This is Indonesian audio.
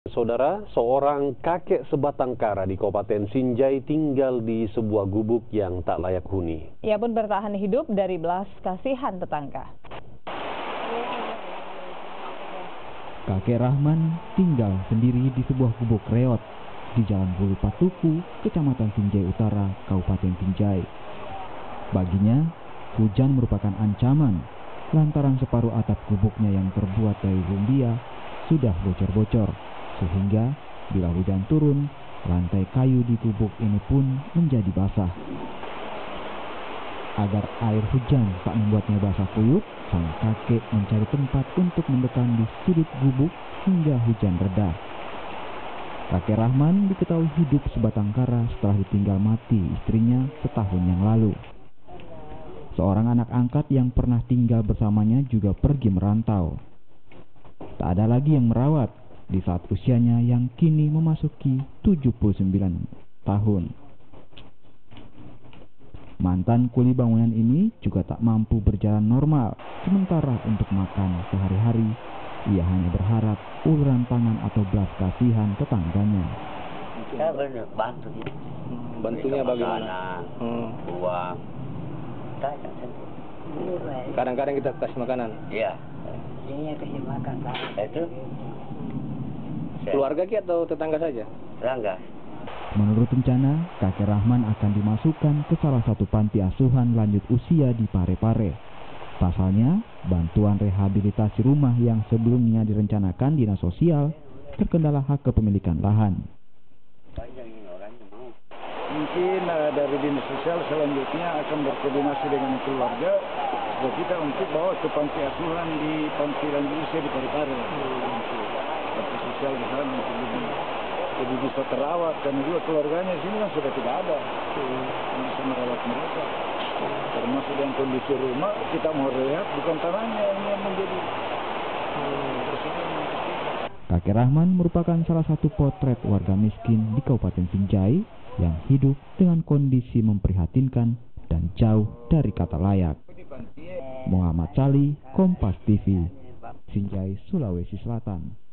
Saudara, seorang kakek sebatang kara di Kabupaten Sinjai tinggal di sebuah gubuk yang tak layak huni. Ia pun bertahan hidup dari belas kasihan tetangga. Kakek Rahman tinggal sendiri di sebuah gubuk reot di Jalan Bulu Patuku, Kecamatan Sinjai Utara, Kabupaten Sinjai. Baginya, hujan merupakan ancaman lantaran separuh atap gubuknya yang terbuat dari lumpia sudah bocor-bocor. Sehingga bila hujan turun, lantai kayu di gubuk ini pun menjadi basah. Agar air hujan tak membuatnya basah kuyup, sang kakek mencari tempat untuk mendekam di sudut gubuk hingga hujan reda. Kakek Rahman diketahui hidup sebatang kara setelah ditinggal mati istrinya setahun yang lalu. Seorang anak angkat yang pernah tinggal bersamanya juga pergi merantau. Tak ada lagi yang merawat di saat usianya yang kini memasuki 79 tahun. Mantan kuli bangunan ini juga tak mampu berjalan normal, sementara untuk makan sehari-hari, ia hanya berharap uluran tangan atau belas kasihan tetangganya. Saya bantu dia. Bantunya bagaimana? Uang. Kadang-kadang kita kasih makanan. Iya. Dia kasih makan. Itu Keluarga kita atau tetangga saja? tetangga. Menurut rencana, kakek Rahman akan dimasukkan ke salah satu panti asuhan lanjut usia di Parepare. Pasalnya, bantuan rehabilitasi rumah yang sebelumnya direncanakan Dinas Sosial terkendala hak kepemilikan lahan. Mungkin dari Dinas Sosial selanjutnya akan berkoordinasi dengan keluarga supaya kita untuk bawa ke panti asuhan di panti lanjut usia di Parepare. Panti sosial di sana untuk lebih bisa terawat, karena juga keluarganya sini kan sudah tidak ada yang bisa merawat mereka. Termasuk dengan kondisi rumah, kita mau rehab, bukan tanahnya yang menjadi persoalan. Kakek Rahman merupakan salah satu potret warga miskin di Kabupaten Sinjai yang hidup dengan kondisi memprihatinkan dan jauh dari kata layak. Muhammad Sali, Kompas TV, Sinjai, Sulawesi Selatan.